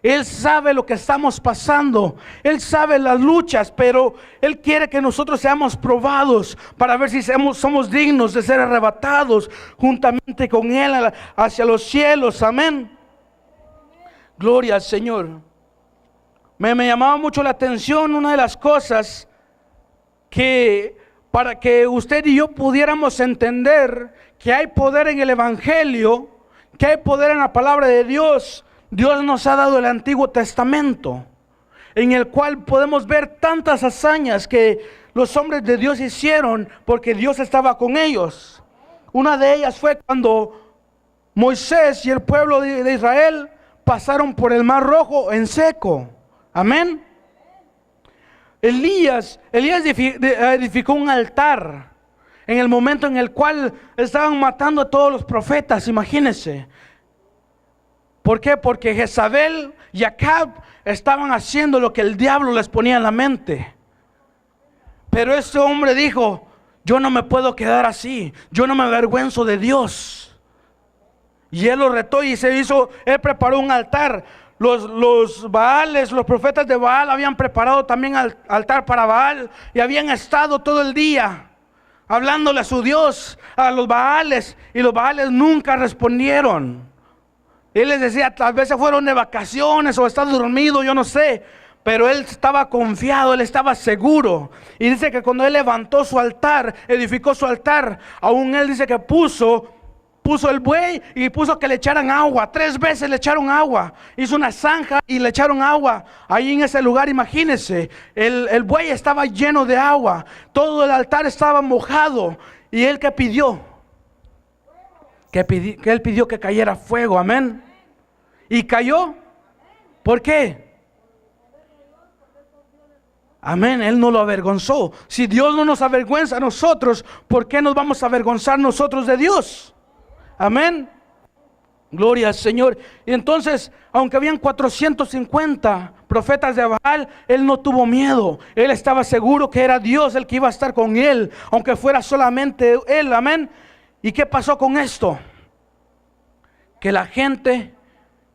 Él sabe lo que estamos pasando. Él sabe las luchas, pero Él quiere que nosotros seamos probados para ver si somos dignos de ser arrebatados juntamente con Él hacia los cielos. Amén. Gloria al Señor. Me llamaba mucho la atención una de las cosas que, para que usted y yo pudiéramos entender que hay poder en el Evangelio, que hay poder en la palabra de Dios. Dios nos ha dado el Antiguo Testamento, en el cual podemos ver tantas hazañas que los hombres de Dios hicieron porque Dios estaba con ellos. Una de ellas fue cuando Moisés y el pueblo de Israel pasaron por el Mar Rojo en seco. Amén. Elías edificó un altar en el momento en el cual estaban matando a todos los profetas, imagínense. ¿Por qué? Porque Jezabel y Acab estaban haciendo lo que el diablo les ponía en la mente. Pero este hombre dijo, yo no me puedo quedar así, yo no me avergüenzo de Dios. Y él lo retó y él preparó un altar. Los Baales, los profetas de Baal habían preparado también altar para Baal y habían estado todo el día hablándole a su Dios, a los Baales, y los Baales nunca respondieron. Él les decía, tal vez se fueron de vacaciones o está dormido, yo no sé. Pero él estaba confiado, él estaba seguro. Y dice que cuando él levantó su altar, edificó su altar, aún él dice que puso el buey y puso que le echaran agua. 3 veces le echaron agua. Hizo una zanja y le echaron agua. Ahí en ese lugar, imagínense, el buey estaba lleno de agua. Todo el altar estaba mojado. ¿Y él qué pidió? Que él pidió que cayera fuego, amén. Y cayó. ¿Por qué? Amén, Él no lo avergonzó. Si Dios no nos avergüenza a nosotros, ¿por qué nos vamos a avergonzar nosotros de Dios? Amén. Gloria al Señor. Y entonces, aunque habían 450 profetas de Baal, él no tuvo miedo. Él estaba seguro que era Dios el que iba a estar con él, aunque fuera solamente él, amén. ¿Y qué pasó con esto? Que la gente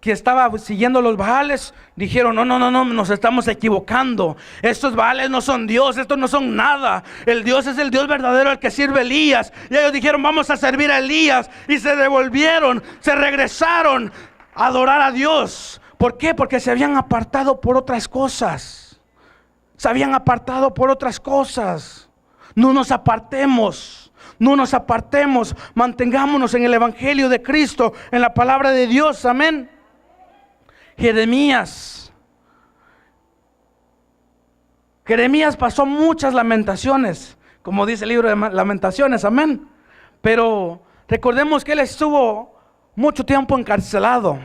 que estaba siguiendo los Baales dijeron, no, nos estamos equivocando. Estos Baales no son Dios, estos no son nada. El Dios es el Dios verdadero al que sirve Elías. Y ellos dijeron, vamos a servir a Elías. Y se devolvieron, se regresaron a adorar a Dios. ¿Por qué? Porque se habían apartado por otras cosas. Se habían apartado por otras cosas. No nos apartemos. No nos apartemos, mantengámonos en el Evangelio de Cristo, en la palabra de Dios, amén. Jeremías pasó muchas lamentaciones, como dice el libro de Lamentaciones, amén. Pero recordemos que él estuvo mucho tiempo encarcelado.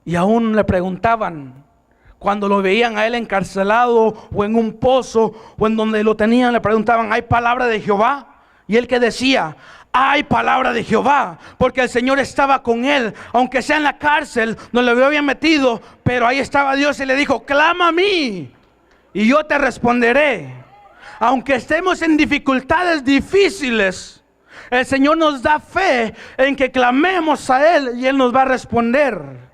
Y aún le preguntaban, cuando lo veían a él encarcelado o en un pozo o en donde lo tenían, le preguntaban, ¿hay palabra de Jehová? Y él que decía, hay palabra de Jehová, porque el Señor estaba con él, aunque sea en la cárcel donde lo habían metido, pero ahí estaba Dios y le dijo, clama a mí y yo te responderé. Aunque estemos en dificultades difíciles, el Señor nos da fe en que clamemos a Él y Él nos va a responder.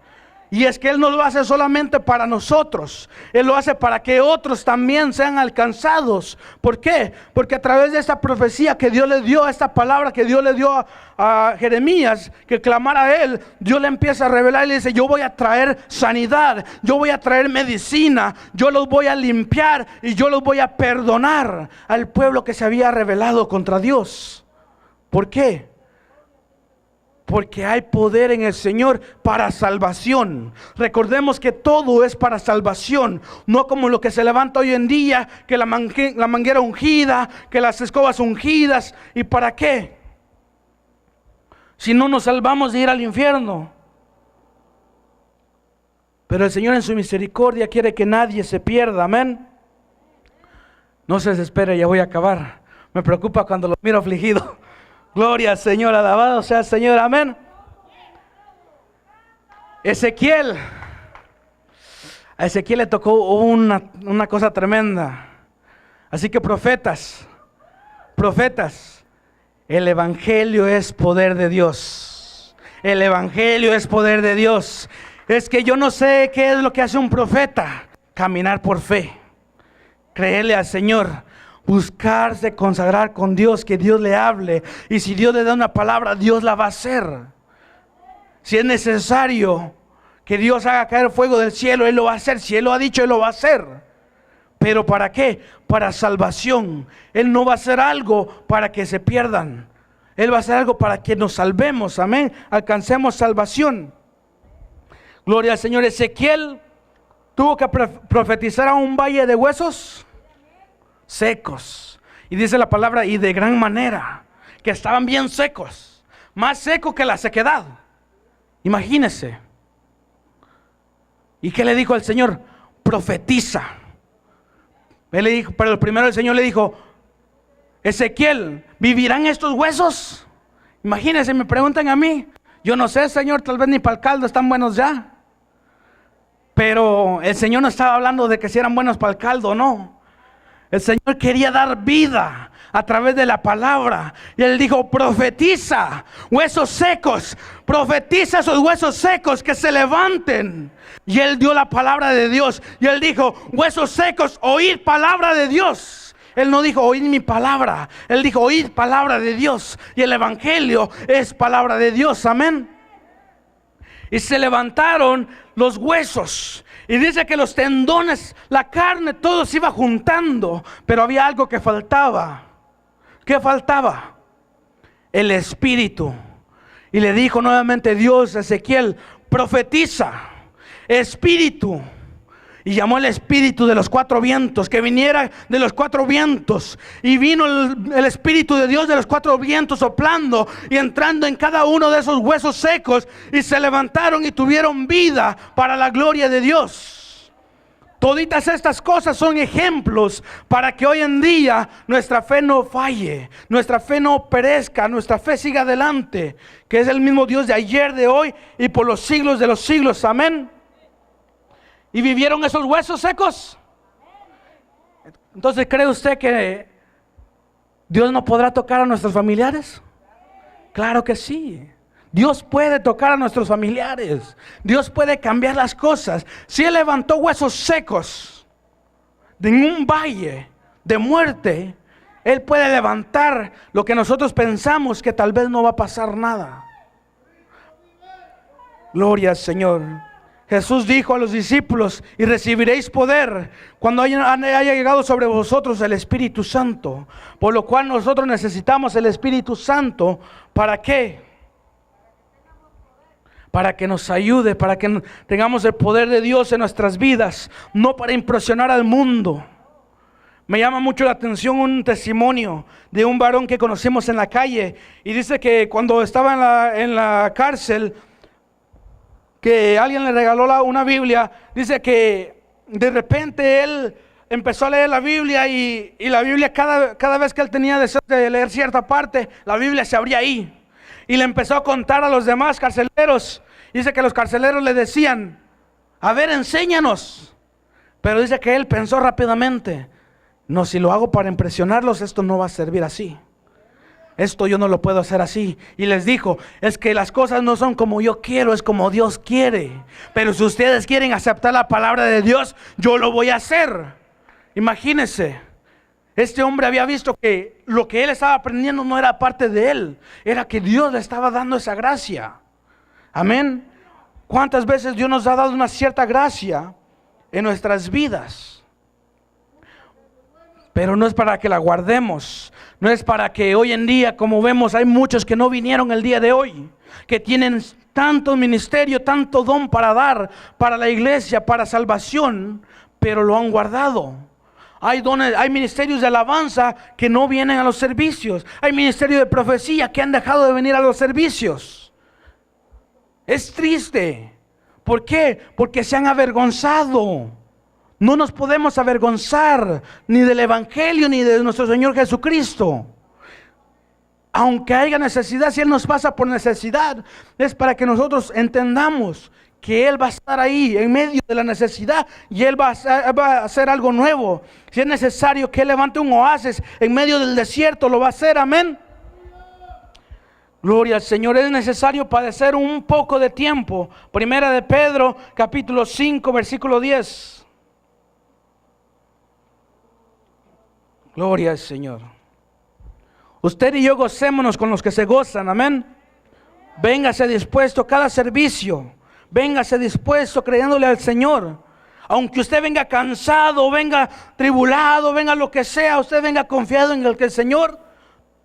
Y es que Él no lo hace solamente para nosotros, Él lo hace para que otros también sean alcanzados. ¿Por qué? Porque a través de esta profecía que Dios le dio, esta palabra que Dios le dio a Jeremías, que clamara a Él, Dios le empieza a revelar y le dice: yo voy a traer sanidad, yo voy a traer medicina, yo los voy a limpiar y yo los voy a perdonar al pueblo que se había rebelado contra Dios. ¿Por qué? Porque hay poder en el Señor para salvación. Recordemos que todo es para salvación, no como lo que se levanta hoy en día, que la manguera ungida, que las escobas ungidas. ¿Y para qué? Si no nos salvamos de ir al infierno. Pero el Señor en su misericordia quiere que nadie se pierda, amén. No se desespere, ya voy a acabar. Me preocupa cuando lo miro afligido. Gloria al Señor, alabado sea el Señor, amén. A Ezequiel le tocó una cosa tremenda. Así que profetas, el evangelio es poder de Dios. El evangelio es poder de Dios. Es que yo no sé qué es lo que hace un profeta: caminar por fe, creerle al Señor, buscarse, consagrar con Dios, que Dios le hable. Y si Dios le da una palabra, Dios la va a hacer. Si es necesario que Dios haga caer fuego del cielo, Él lo va a hacer. Si Él lo ha dicho, Él lo va a hacer. ¿Pero para qué? Para salvación. Él no va a hacer algo para que se pierdan. Él va a hacer algo para que nos salvemos, amén, alcancemos salvación. Gloria al Señor. Ezequiel tuvo que profetizar a un valle de huesos secos, y dice la palabra: y de gran manera, que estaban bien secos, más secos que la sequedad. Imagínese. ¿Y qué le dijo el Señor? Profetiza. Él le dijo, pero primero el Señor le dijo: Ezequiel, ¿vivirán estos huesos? Imagínense, me preguntan a mí. Yo no sé, Señor, tal vez ni para el caldo están buenos ya. Pero el Señor no estaba hablando de que si eran buenos para el caldo, no. El Señor quería dar vida a través de la palabra. Y Él dijo: profetiza, huesos secos, profetiza esos huesos secos que se levanten. Y Él dio la palabra de Dios. Y Él dijo: huesos secos, oíd palabra de Dios. Él no dijo: oíd mi palabra. Él dijo: oíd palabra de Dios. Y el evangelio es palabra de Dios, amén. Y se levantaron los huesos. Y dice que los tendones, la carne, todo se iba juntando. Pero había algo que faltaba. ¿Qué faltaba? El espíritu. Y le dijo nuevamente Dios a Ezequiel: profetiza, espíritu. Y llamó el espíritu de los cuatro vientos, que viniera de los cuatro vientos. Y vino el espíritu de Dios de los cuatro vientos soplando y entrando en cada uno de esos huesos secos. Y se levantaron y tuvieron vida para la gloria de Dios. Toditas estas cosas son ejemplos para que hoy en día nuestra fe no falle, nuestra fe no perezca, nuestra fe siga adelante. Que es el mismo Dios de ayer, de hoy y por los siglos de los siglos, amén. ¿Y vivieron esos huesos secos? Entonces, ¿cree usted que Dios no podrá tocar a nuestros familiares? Claro que sí. Dios puede tocar a nuestros familiares. Dios puede cambiar las cosas. Si Él levantó huesos secos en un valle de muerte, Él puede levantar lo que nosotros pensamos que tal vez no va a pasar nada. Gloria al Señor. Jesús dijo a los discípulos: y recibiréis poder cuando haya llegado sobre vosotros el Espíritu Santo. Por lo cual nosotros necesitamos el Espíritu Santo. ¿Para qué? Para que nos ayude, para que tengamos el poder de Dios en nuestras vidas, no para impresionar al mundo. Me llama mucho la atención un testimonio de un varón que conocimos en la calle, y dice que cuando estaba en la cárcel, que alguien le regaló una Biblia. Dice que de repente él empezó a leer la Biblia, y la Biblia cada vez que él tenía deseo de leer cierta parte, la Biblia se abría ahí. Y le empezó a contar a los demás carceleros. Dice que los carceleros le decían: a ver, enséñanos. Pero dice que él pensó rápidamente: No, si lo hago para impresionarlos, esto no va a servir así. Esto yo no lo puedo hacer así. Y les dijo, es que las cosas no son como yo quiero, es como Dios quiere. Pero si ustedes quieren aceptar la palabra de Dios, yo lo voy a hacer. Imagínense, este hombre había visto que lo que él estaba aprendiendo no era parte de él, era que Dios le estaba dando esa gracia. Amén. ¿Cuántas veces Dios nos ha dado una cierta gracia en nuestras vidas? Pero no es para que la guardemos. No es para que hoy en día, como vemos, hay muchos que no vinieron el día de hoy, que tienen tanto ministerio, tanto don para dar, para la iglesia, para salvación, pero lo han guardado. Hay dones, hay ministerios de alabanza que no vienen a los servicios. Hay ministerios de profecía que han dejado de venir a los servicios. Es triste. ¿Por qué? Porque se han avergonzado. No nos podemos avergonzar ni del Evangelio ni de nuestro Señor Jesucristo. Aunque haya necesidad, si Él nos pasa por necesidad, es para que nosotros entendamos que Él va a estar ahí en medio de la necesidad y Él va a hacer algo nuevo. Si es necesario que Él levante un oasis en medio del desierto, lo va a hacer, amén. Gloria al Señor. Es necesario padecer un poco de tiempo. Primera de Pedro, capítulo 5, versículo 10. Gloria al Señor. Usted y yo gocémonos con los que se gozan, amén. Véngase dispuesto a cada servicio. Véngase dispuesto creyéndole al Señor. Aunque usted venga cansado, venga tribulado, venga lo que sea, usted venga confiado en el que el Señor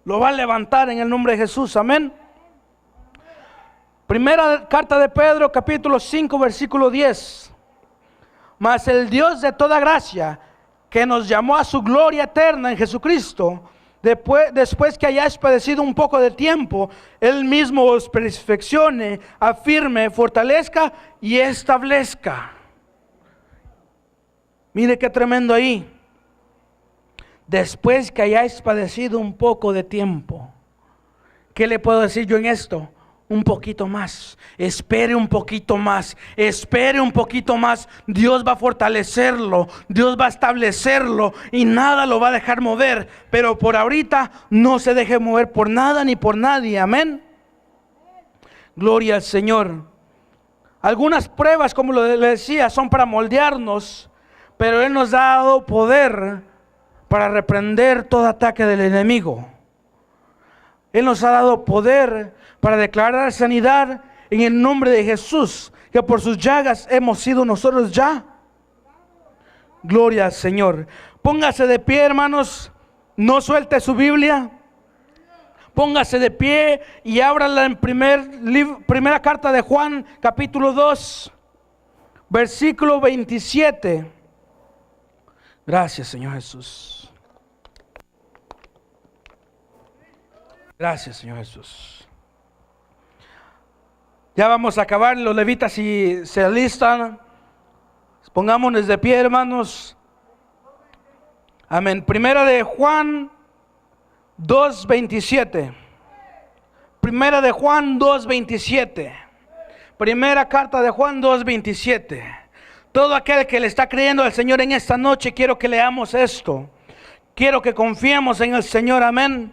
lo va a levantar en el nombre de Jesús, amén. Primera carta de Pedro, capítulo 5, versículo 10. Mas el Dios de toda gracia, que nos llamó a su gloria eterna en Jesucristo, después que hayáis padecido un poco de tiempo, Él mismo os perfeccione, afirme, fortalezca y establezca. Mire qué tremendo ahí. Después que hayáis padecido un poco de tiempo. ¿Qué le puedo decir yo en esto? Un poquito más, espere un poquito más, espere un poquito más. Dios va a fortalecerlo, Dios va a establecerlo y nada lo va a dejar mover. Pero por ahorita no se deje mover por nada ni por nadie, amén. Gloria al Señor. Algunas pruebas, como le decía, son para moldearnos, pero Él nos ha dado poder para reprender todo ataque del enemigo. Él nos ha dado poder para declarar sanidad en el nombre de Jesús, que por sus llagas hemos sido nosotros ya. Gloria al Señor. Póngase de pie, hermanos. No suelte su Biblia. Póngase de pie y ábrala en primera carta de Juan, capítulo 2, versículo 27. Gracias, Señor Jesús. Gracias, Señor Jesús. Ya vamos a acabar. Los levitas, si se alistan, pongámonos de pie, hermanos. Amén. Primera de Juan 2:27. Primera de Juan 2:27. Primera carta de Juan 2:27. Todo aquel que le está creyendo al Señor en esta noche, quiero que leamos esto. Quiero que confiemos en el Señor, amén.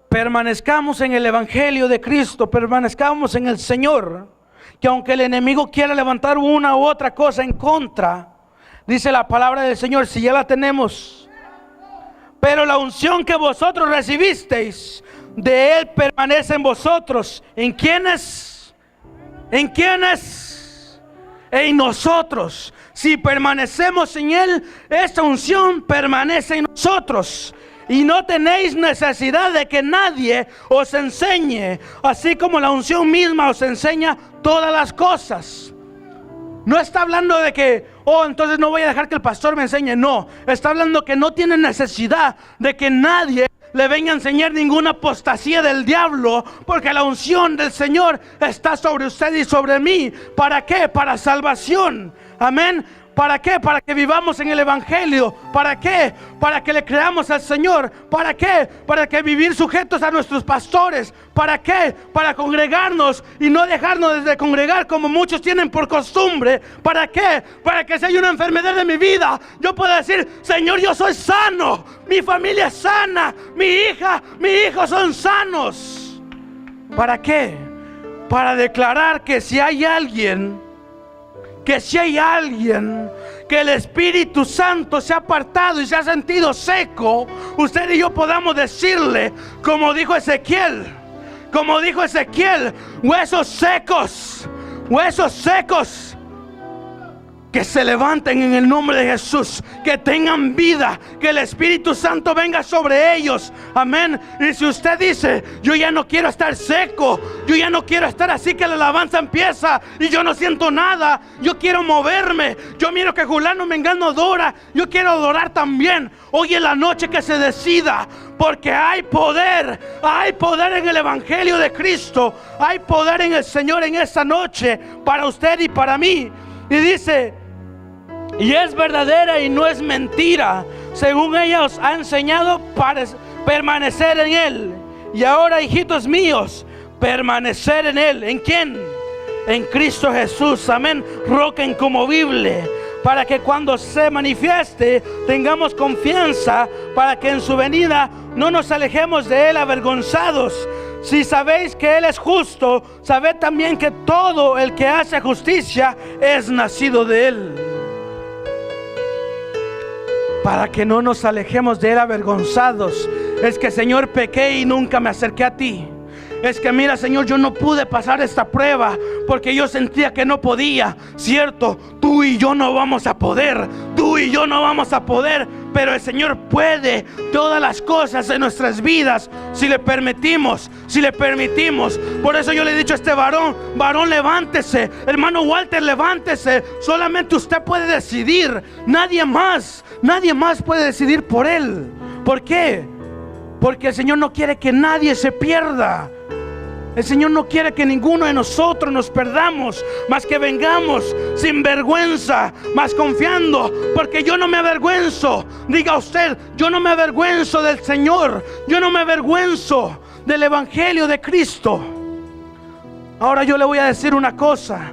Permanezcamos en el Evangelio de Cristo, permanezcamos en el Señor, que aunque el enemigo quiera levantar una u otra cosa en contra, dice la palabra del Señor, si ya la tenemos, pero la unción que vosotros recibisteis, de Él permanece en vosotros. ¿En quiénes? ¿En quiénes? En nosotros. Si permanecemos en Él, esta unción permanece en nosotros. Y no tenéis necesidad de que nadie os enseñe, así como la unción misma os enseña todas las cosas. No está hablando de que, entonces no voy a dejar que el pastor me enseñe. No, está hablando que no tiene necesidad de que nadie le venga a enseñar ninguna apostasía del diablo, porque la unción del Señor está sobre usted y sobre mí. ¿Para qué? Para salvación. Amén. ¿Para qué? Para que vivamos en el Evangelio. ¿Para qué? Para que le creamos al Señor. ¿Para qué? Para que vivir sujetos a nuestros pastores. ¿Para qué? Para congregarnos y no dejarnos de congregar como muchos tienen por costumbre. ¿Para qué? Para que si hay una enfermedad de mi vida, yo pueda decir: Señor, yo soy sano, mi familia es sana, mi hija, mi hijo son sanos. ¿Para qué? Para declarar que si hay alguien que el Espíritu Santo se ha apartado y se ha sentido seco, usted y yo podamos decirle, como dijo Ezequiel, huesos secos, que se levanten en el nombre de Jesús, que tengan vida, que el Espíritu Santo venga sobre ellos. Amén. Y si usted dice: yo ya no quiero estar seco, yo ya no quiero estar así, que la alabanza empieza y yo no siento nada, yo quiero moverme, yo miro que Julano Mengano adora, yo quiero adorar también. Hoy en la noche que se decida, porque hay poder en el Evangelio de Cristo, hay poder en el Señor en esta noche para usted y para mí. Y dice: y es verdadera y no es mentira, según ella os ha enseñado para permanecer en Él. Y ahora, hijitos míos, permanecer en Él. ¿En quién? En Cristo Jesús. Amén. Roca inconmovible, para que cuando se manifieste tengamos confianza, para que en su venida no nos alejemos de Él avergonzados. Si sabéis que Él es justo, sabed también que todo el que hace justicia es nacido de Él. Para que no nos alejemos de Él avergonzados. Es que, Señor, pequé y nunca me acerqué a ti. Es que mira, Señor, yo no pude pasar esta prueba porque yo sentía que no podía. Cierto, tú y yo no vamos a poder. Pero el Señor puede todas las cosas en nuestras vidas si le permitimos. Por eso yo le he dicho a este varón: levántese. Hermano Walter, levántese. Solamente usted puede decidir. Nadie más puede decidir por él. ¿Por qué? Porque el Señor no quiere que nadie se pierda. El Señor no quiere que ninguno de nosotros nos perdamos, más que vengamos sin vergüenza, más confiando, porque yo no me avergüenzo. Diga usted: yo no me avergüenzo del Señor, yo no me avergüenzo del Evangelio de Cristo. Ahora yo le voy a decir una cosa: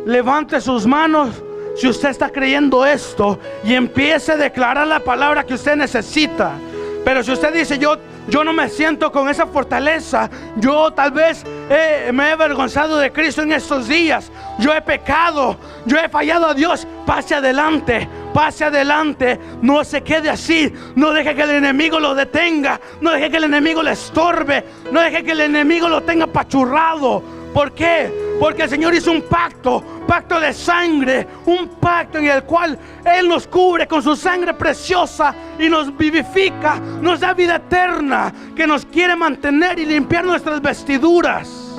levante sus manos si usted está creyendo esto y empiece a declarar la palabra que usted necesita. Pero si usted dice: yo no me siento con esa fortaleza, yo tal vez me he avergonzado de Cristo en estos días, yo he pecado, yo he fallado a Dios, pase adelante, no se quede así, no deje que el enemigo lo detenga, no deje que el enemigo le estorbe, no deje que el enemigo lo tenga apachurrado. ¿Por qué? Porque el Señor hizo un pacto de sangre, un pacto en el cual Él nos cubre con su sangre preciosa y nos vivifica, nos da vida eterna, que nos quiere mantener y limpiar nuestras vestiduras.